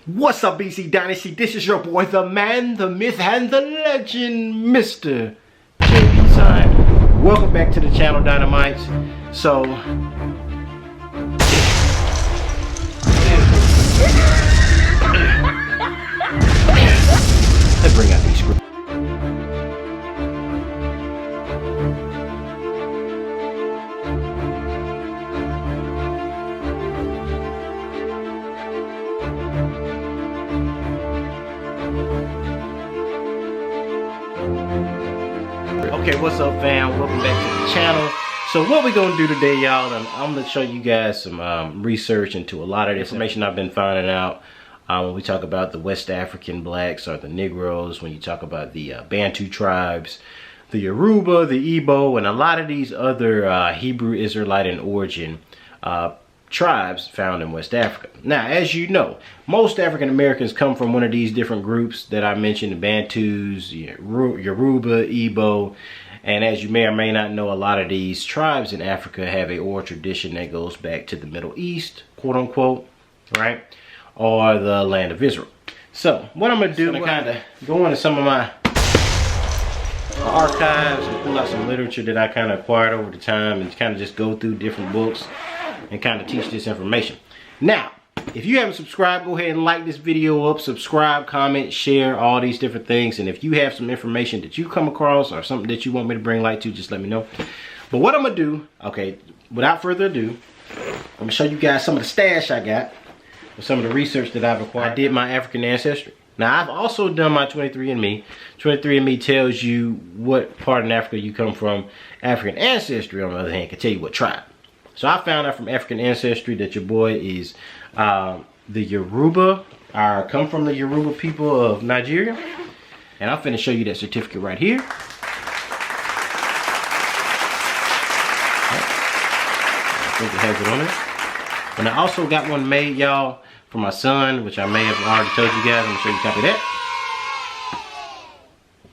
What's up, BC Dynasty? This is your boy, the man, the myth, and the legend, Mr. JB Time. Welcome back to the channel, Dynamites. So, let's bring out these scripts. Okay, what's up, fam? Welcome back to the channel. So what we're gonna do today, y'all, I'm gonna show you guys some research into a lot of the information I've been finding out when we talk about the West African blacks or the Negroes, when you talk about the Bantu tribes, the Yoruba, the Igbo, and a lot of these other Hebrew Israelite in origin tribes found in West Africa. Now, as you know, most African Americans come from one of these different groups that I mentioned, the Bantus, Yoruba, Igbo, and as you may or may not know, a lot of these tribes in Africa have a oral tradition that goes back to the Middle East, quote unquote, right, or the land of Israel. So what I'm gonna do is kind of go into some of my archives and pull out some literature that I kind of acquired over the time and kind of just go through different books and kind of teach this information. Now, if you haven't subscribed, go ahead and like this video up, subscribe, comment, share, all these different things. And if you have some information that you come across or something that you want me to bring light to, just let me know. But what I'm gonna do, okay, without further ado, I'm gonna show you guys some of the stash I got with some of the research that I've acquired. I did my African ancestry. Now, I've also done my 23andMe. 23andMe tells you what part in Africa you come from. African ancestry, on the other hand, can tell you what tribe. So I found out from African ancestry that your boy is the Yoruba, come from the Yoruba people of Nigeria. And I'm finna show you that certificate right here. I think it has it on it. And I also got one made, y'all, for my son, which I may have already told you guys. I'm gonna show you a copy of that.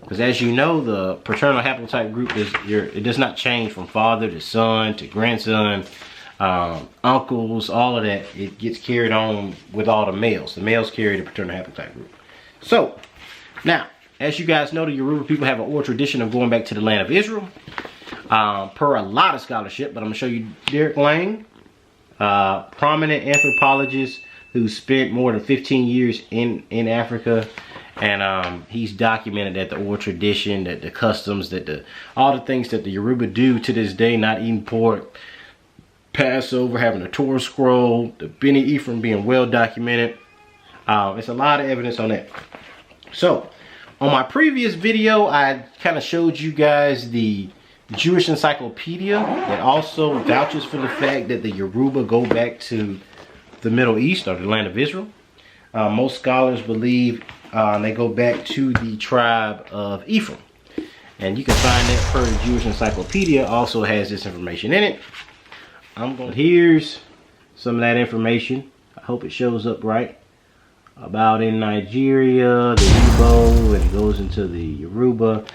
Because as you know, the paternal haplotype group it does not change from father to son to grandson, uncles, all of that. It gets carried on with all the males. The males carry the paternal haplotype group. So, now, as you guys know, the Yoruba people have an oral tradition of going back to the land of Israel, per a lot of scholarship, but I'm gonna show you Derek Lang, prominent anthropologist who spent more than 15 years in Africa. And he's documented that the oral tradition, that the customs, that all the things that the Yoruba do to this day, not eating pork, Passover, having a Torah scroll, the Beni Ephraim being well documented. It's a lot of evidence on that. So, on my previous video, I kind of showed you guys the Jewish encyclopedia that also vouches for the fact that the Yoruba go back to the Middle East or the land of Israel. Most scholars believe they go back to the tribe of Ephraim. And you can find that per the Jewish encyclopedia also has this information in it. Here's some of that information. I hope it shows up right. About in Nigeria, the Igbo, and it goes into the Yoruba.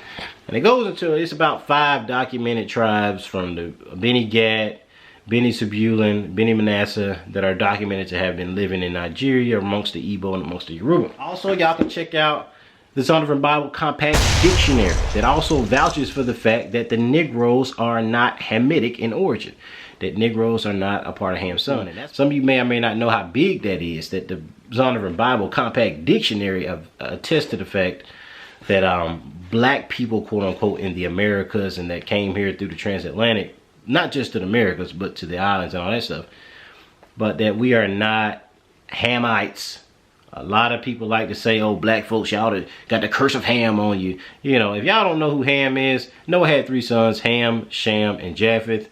And it goes into, it's about 5 documented tribes from the Beni Gad, Beni Sebulun, Beni Manasseh that are documented to have been living in Nigeria amongst the Igbo and amongst the Yoruba. Also, y'all can check out the Zondervan Bible Compact Dictionary that also vouches for the fact that the Negroes are not Hamitic in origin. That Negroes are not a part of Ham's son. And some of you may or may not know how big that is, that the Zondervan Bible Compact Dictionary attests to the fact that black people, quote unquote, in the Americas and that came here through the transatlantic, not just to the Americas, but to the islands and all that stuff, but that we are not Hamites. A lot of people like to say, oh, black folks, y'all got the curse of Ham on you. You know, if y'all don't know who Ham is, Noah had 3 sons, Ham, Shem, and Japheth.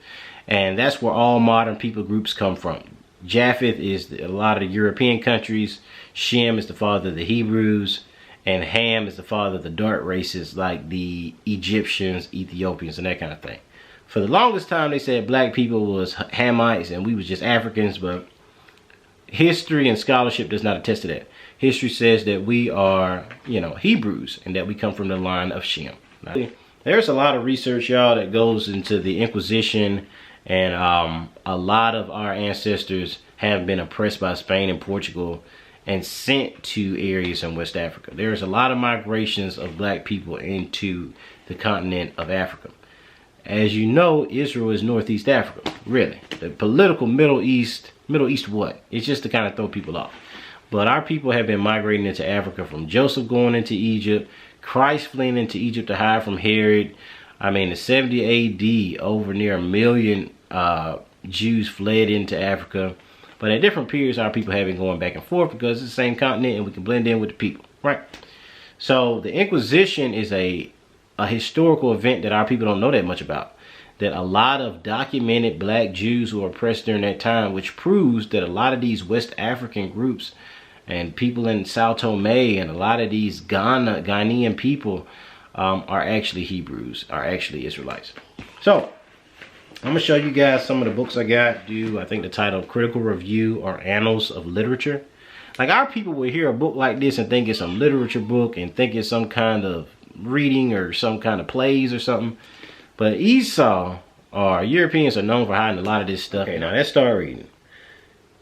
And that's where all modern people groups come from. Japheth is a lot of the European countries. Shem is the father of the Hebrews. And Ham is the father of the dark races like the Egyptians, Ethiopians, and that kind of thing. For the longest time, they said black people was Hamites and we was just Africans, but history and scholarship does not attest to that. History says that we are, you know, Hebrews and that we come from the line of Shem. Now, there's a lot of research, y'all, that goes into the Inquisition, and a lot of our ancestors have been oppressed by Spain and Portugal and sent to areas in West Africa. There's a lot of migrations of black people into the continent of Africa. As you know, Israel is Northeast Africa, really. The political Middle East what? It's just to kind of throw people off. But our people have been migrating into Africa from Joseph going into Egypt, Christ fleeing into Egypt to hide from Herod. I mean, in 70 AD, over near 1 million Jews fled into Africa. But at different periods, our people have been going back and forth because it's the same continent and we can blend in with the people, right? So the Inquisition is a historical event that our people don't know that much about. That a lot of documented black Jews who were oppressed during that time, which proves that a lot of these West African groups and people in Sao Tome and a lot of these Ghanaian people are actually Hebrews, are actually Israelites. So I'm gonna show you guys some of the books I got. I think the title Critical Review or Annals of Literature. Like, our people will hear a book like this and think it's some literature book and think it's some kind of reading or some kind of plays or something. But Esau, or Europeans, are known for hiding a lot of this stuff. Okay, now let's start reading.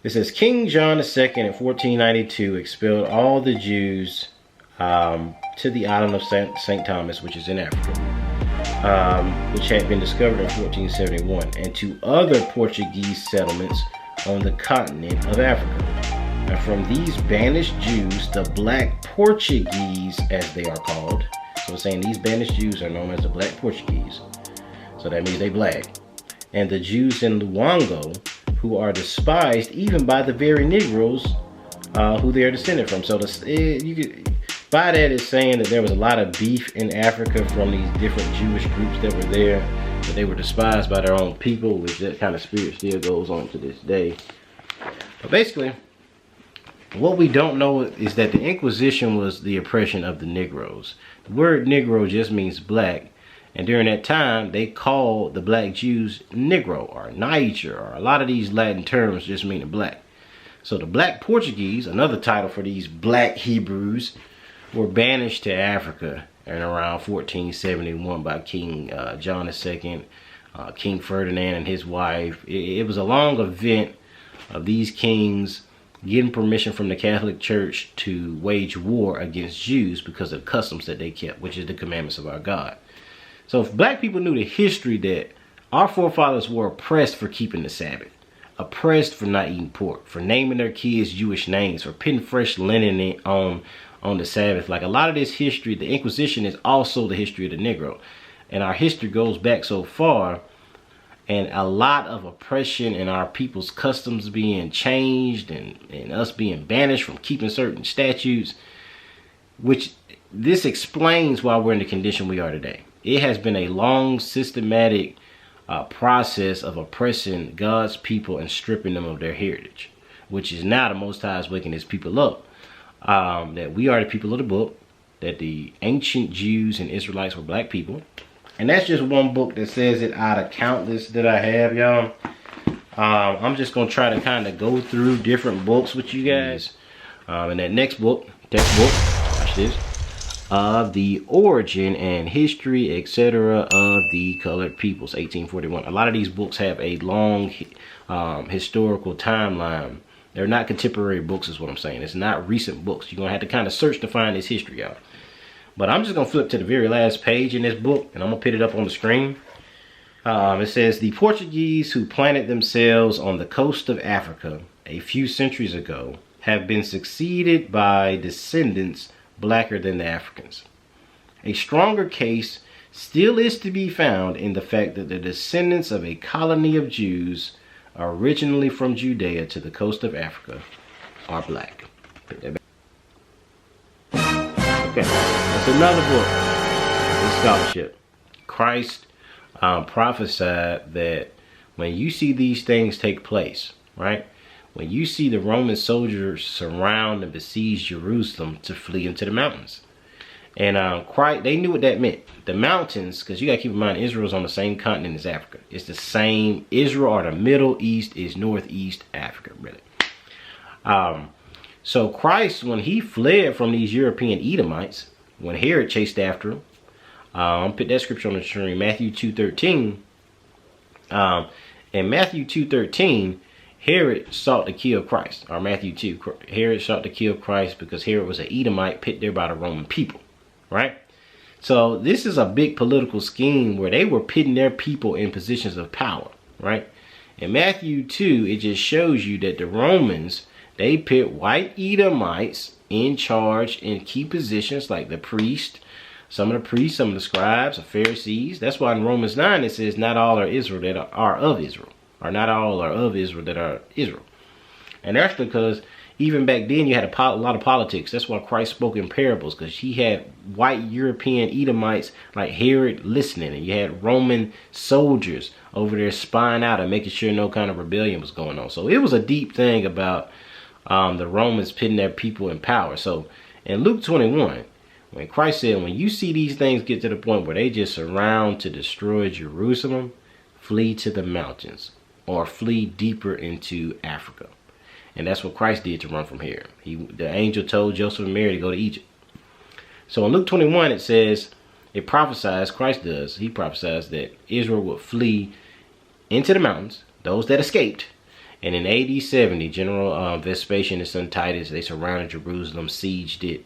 It says, King John II in 1492 expelled all the Jews to the island of St. Thomas, which is in Africa, which had been discovered in 1471, and to other Portuguese settlements on the continent of Africa. And from these banished Jews, the Black Portuguese, as they are called, so it's saying these banished Jews are known as the Black Portuguese. So that means they black. And the Jews in Luango, who are despised even by the very Negroes who they are descended from. So you could, by that it's saying that there was a lot of beef in Africa from these different Jewish groups that were there, that they were despised by their own people, which that kind of spirit still goes on to this day. But basically, what we don't know is that the Inquisition was the oppression of the Negroes. The word Negro just means black. And during that time, they called the black Jews Negro or Niger, or a lot of these Latin terms just meaning black. So the Black Portuguese, another title for these black Hebrews, were banished to Africa in around 1471 by King John II, King Ferdinand and his wife. It was a long event of these kings getting permission from the Catholic Church to wage war against Jews because of customs that they kept, which is the commandments of our God. So if black people knew the history that our forefathers were oppressed for keeping the Sabbath, oppressed for not eating pork, for naming their kids Jewish names, for putting fresh linen on the Sabbath. Like, a lot of this history, the Inquisition is also the history of the Negro. And our history goes back so far, and a lot of oppression and our people's customs being changed and us being banished from keeping certain statutes, which this explains why we're in the condition we are today. It has been a long, systematic process of oppressing God's people and stripping them of their heritage, which is now the Most High is waking his people up. That we are the people of the book, that the ancient Jews and Israelites were black people. And that's just one book that says it out of countless that I have, y'all. I'm just going to try to kind of go through different books with you guys. And that next book, textbook, watch this. The origin and history, etc. of the colored peoples, 1841. A lot of these books have a long historical timeline. They're not contemporary books is what I'm saying. It's not recent books. You're going to have to kind of search to find this history out. But I'm just going to flip to the very last page in this book, and I'm going to put it up on the screen. It says, the Portuguese who planted themselves on the coast of Africa a few centuries ago have been succeeded by descendants blacker than the Africans. A stronger case still is to be found in the fact that the descendants of a colony of Jews originally from Judea to the coast of Africa are black. Put that back. Okay, that's another book in scholarship. Christ prophesied that when you see these things take place, right? When you see the Roman soldiers surround and besiege Jerusalem to flee into the mountains. And they knew what that meant. The mountains, because you got to keep in mind, Israel's on the same continent as Africa. It's the same. Israel, or the Middle East, is Northeast Africa, really. So Christ, when he fled from these European Edomites, when Herod chased after him, I'll put that scripture on the screen, Matthew 2:13. In Matthew 2:13, Herod sought to kill Christ, or Matthew 2. Herod sought to kill Christ because Herod was an Edomite put there by the Roman people, right? So this is a big political scheme where they were putting their people in positions of power, right? In Matthew 2, it just shows you that the Romans, they put white Edomites in charge in key positions like the priest, some of the scribes, the Pharisees. That's why in Romans 9 it says not all are Israel that are of Israel. Or not all are of Israel that are Israel. And that's because even back then you had a lot of politics. That's why Christ spoke in parables, because he had white European Edomites like Herod listening. And you had Roman soldiers over there spying out and making sure no kind of rebellion was going on. So it was a deep thing about the Romans putting their people in power. So in Luke 21, when Christ said, when you see these things get to the point where they just surround to destroy Jerusalem, flee to the mountains or flee deeper into Africa. And that's what Christ did to run from here. The angel told Joseph and Mary to go to Egypt. So in Luke 21, it says, it prophesies, Christ does, he prophesies that Israel would flee into the mountains, those that escaped. And in AD 70, General Vespasian and son Titus, they surrounded Jerusalem, sieged it,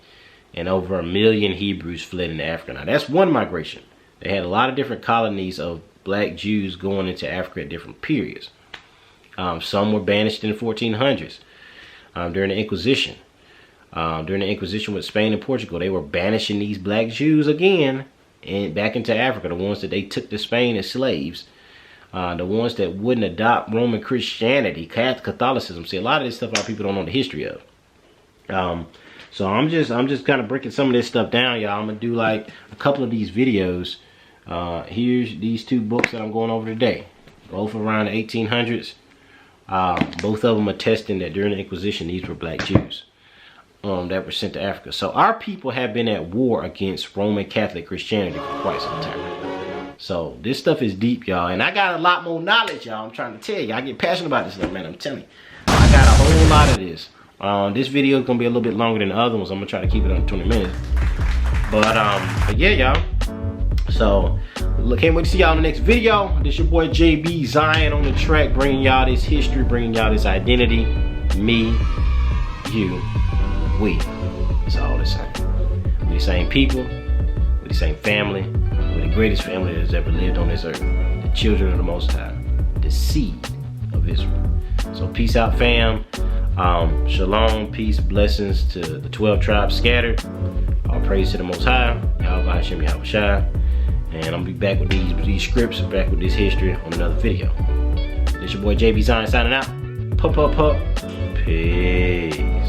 and over 1 million Hebrews fled into Africa. Now that's one migration. They had a lot of different colonies of black Jews going into Africa at different periods. Some were banished in the 1400s during the Inquisition. During the Inquisition with Spain and Portugal, they were banishing these black Jews again and back into Africa. The ones that they took to Spain as slaves, the ones that wouldn't adopt Roman Christianity, Catholicism. See, a lot of this stuff our people don't know the history of. So I'm just kind of breaking some of this stuff down, y'all. I'm gonna do like a couple of these videos. Here's these two books that I'm going over today, both around the 1800s. Both of them attesting that during the Inquisition, these were black Jews that were sent to Africa. So our people have been at war against Roman Catholic Christianity for quite some time. So this stuff is deep, y'all. And I got a lot more knowledge, y'all. I'm trying to tell you. I get passionate about this stuff, man. I'm telling you. I got a whole lot of this. This video is going to be a little bit longer than the other ones. I'm going to try to keep it under 20 minutes. But yeah, y'all. So, can't wait to see y'all in the next video. This your boy JB Zion on the track, bringing y'all this history, bringing y'all this identity. Me, you, we. It's all the same. We're the same people. We're the same family. We're the greatest family that has ever lived on this earth. The children of the Most High. The seed of Israel. So peace out, fam. Shalom, peace, blessings to the 12 tribes scattered. All praise to the Most High. Yahweh Hashem Yahweh Shai. And I'm gonna be back with these scripts, back with this history on another video. This your boy JB Zion signing out. Pup. Peace.